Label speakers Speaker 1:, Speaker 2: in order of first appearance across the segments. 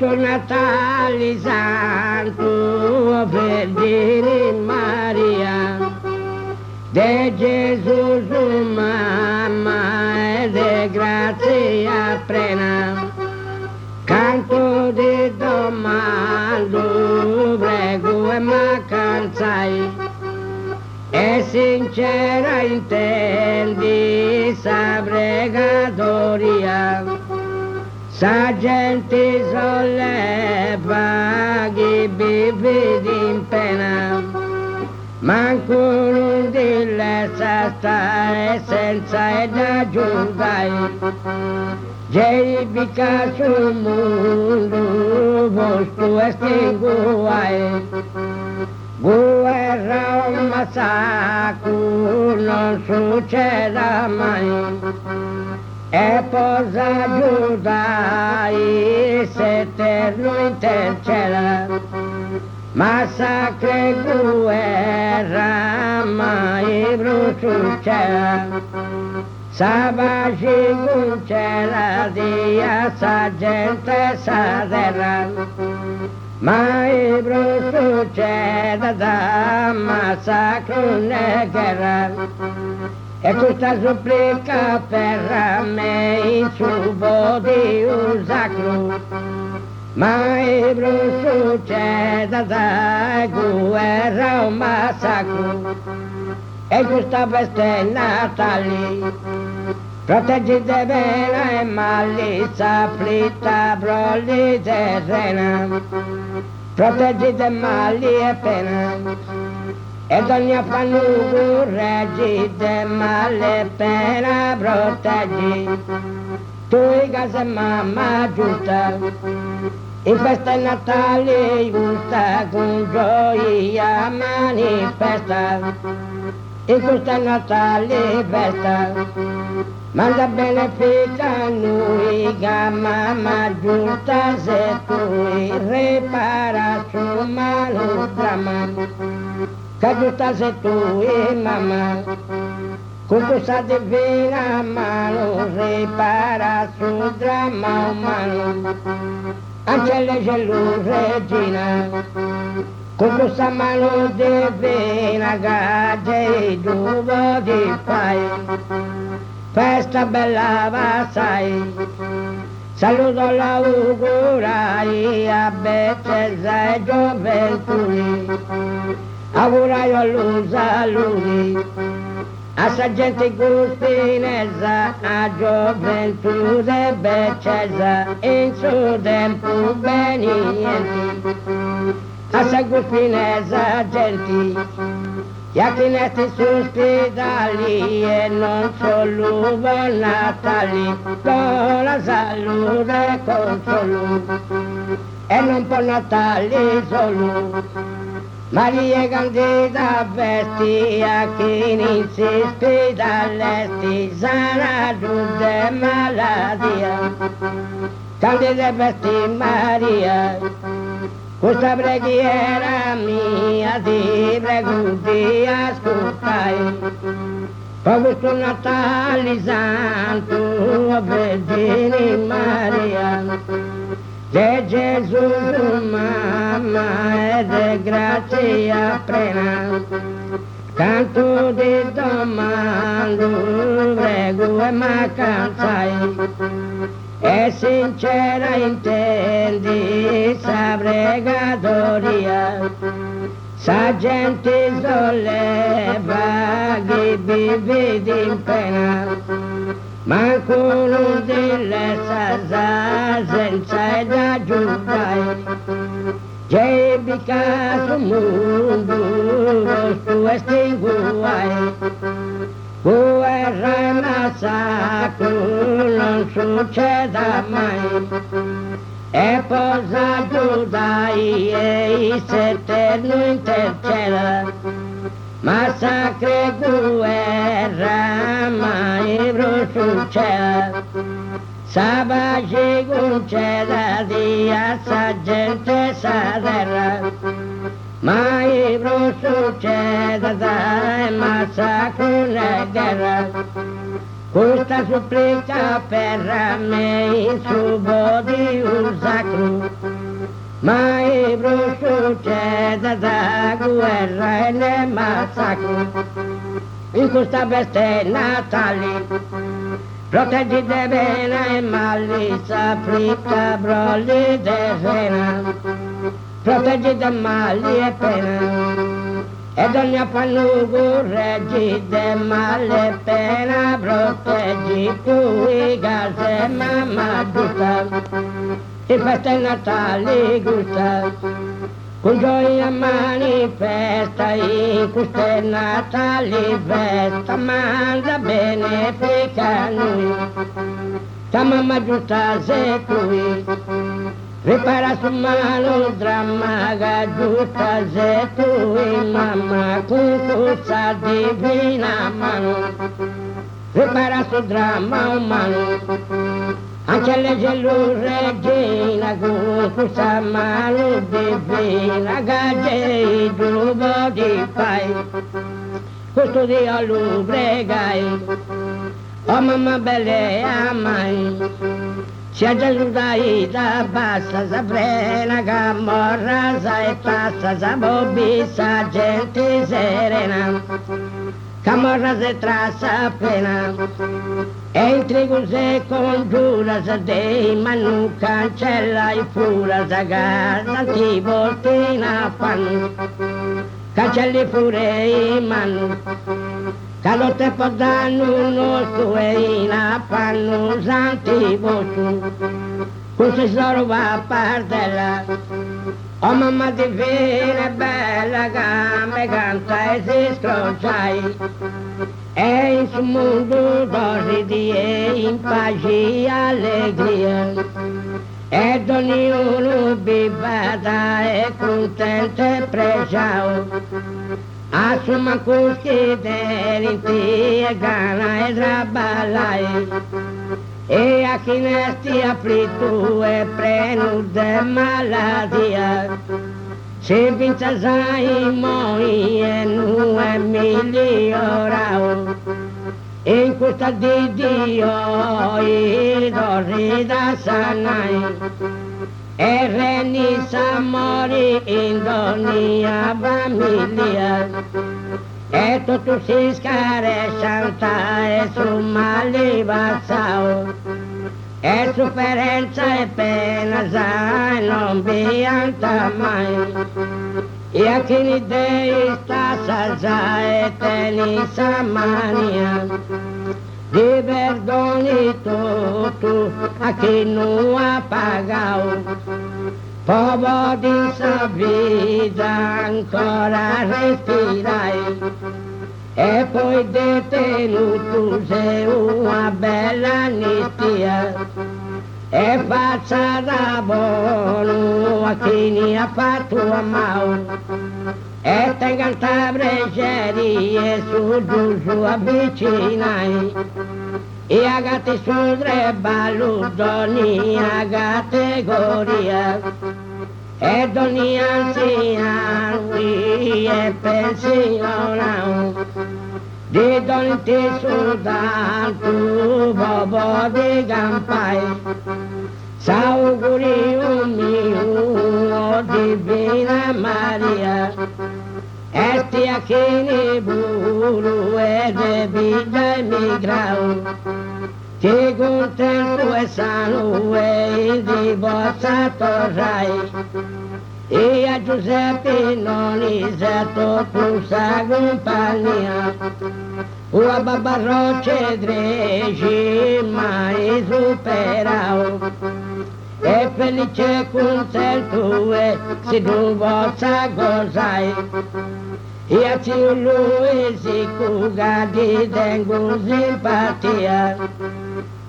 Speaker 1: Questo Natale Santo, Vergine Maria, de Gesù su mamma e de grazia plena, canto di domando, prego e m'accanzai, e sincera intendi sa pregatoria. Sa gente solleva chi vive in pena, manco non di sa stare senza ed aggiungai. Gieifica sul mondo, vostro estinguai. Guerra o massacro non succeda mai. E posa Giudai s'eterno intercela, massacre guerra mai bruciucela, savagi guncela dia sa gente sa terra, mai bruciucela da massacro né guerra. E questa supplica per me in subo di un sacro, mai succeda da guerra o massacro. E questa festa Natale, proteggite bene e malizia, afflitta, brolli terrena, proteggite mali e pena. Ed ogni affanno correggite, male pena proteggi, tu i casa mamma giusta, in festa Natale gusta, con gioia manifesta, in questa Natale festa, manda beneficio a noi, che mamma giusta, se tu ripara su mano dramma. Che giusta sei tu e mamma, con questa divina mano ripara sul dramma umano. Ancelle Gesù regina, con questa mano divina che tu ti fai, festa bella passai, saluto l'augurai a bellezza e gioventù. Auguraio a saluti, a sa gente gustinezza, a gioventù e bellezza, in suo tempo benienti, a sa gustinezza genti, gli achinesti ospitali e non solo buon Natali, con la salute e consolo, e non per Natali solo. Maria Candida vestia che insisti dall'esti sana tutte malattia. Candida vesti Maria, questa preghiera mia ti prego di ascoltai. Per questo Natale Santo, Vergine Maria, de Gesù mamma e de grazia plena, canto di domando, prego e m'accanzai, e sincera intendi sa pregatoria, sa gente solleva chi vive in pena, manco non di sa senza ed aggiungai, Gieifica sul mondo, vostro estinguai, guerra e massacro non succeda mai, e posa Giudai e s'eterno intercela, massacre guerra mai succeda, savagi conceda di a sa gente sa terra, mai non succede dai massacro e guerra, questa supplica per me in subo di un sacro, mai non succede da guerra e ne massacro, in questa veste natali, proteggite bene e mali, s'afflitta brolli de sena, proteggite mali e pena, ed ogni affanno correggite male e pena, proteggi tu i case mamma giusta, e feste natali gusta, con gioia manifesta in queste natali festa, manda benefica a noi, la mamma giusta sei tu, ripara su mano dramma che giusta sei tu, mamma con questa divina mano, ripara su dramma umano, anche le gelu regina con questa mano divina che il giubo di fai, questo Dio lo pregai, oh mamma belle amai, sia Gesù dai da bassa, sa frena, camorra, sa e tassa, sa bobissa, gente serena, camorra se trassa appena, entri così congiura, sa dei ma non cancella e fura, sa casa ti voltina fanno, cancelli pure i manu, calotte podano nostro e in affanno santi voci, questo solo va a partella, oh mamma divina e bella che canta e si scrociai, e in su mondo d'orridi e in pace e allegria, ed ognuno vivata e contenta e pregiao, assuma così derinti e gana e traballai, e a chi ne stia afflitto e prenude maladia, se vince sai moi e nu è migliorao, in questa di Dio i dorri da sanai, e reni sa mori in ogni famiglia, e tutto si scarescianta e su mali passao, e sofferenza e pena sai non pianta mai, e a chi ne dei sta salsa e teni sa mania, di perdoni tutto a chi non ha pagato, poco di sa vita ancora respirai, e poi detenuto sei una bella amnistia, e faccia da buono a chi ne ha fatto a mano, e tenga il breceri su giù su avvicinai, e agate su tre baludoni a categoria, e ogni anziano e pensionato, di donti soltanto bobo di campai, s'augurio mio divina Maria, e stia che ne buru e de vita emigrao, che contento e sano e di vostra torrai, e a Giuseppe non isetto tu sa compagnia, o a Barbarocce dreci mai superao, e felice e contento e si tu vostra gozai, e a zio lui si cuga di tengo simpatia,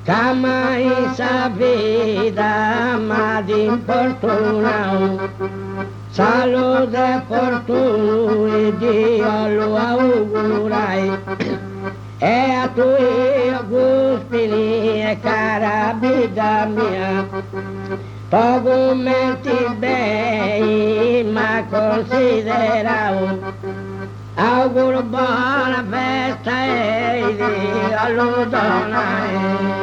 Speaker 1: che mai sa vita ma di importunao, salute e fortuna e Dio lo augurai, e a tu guspini e cara vita mia, documenti bei ma consideravo auguro buona festa e di alludona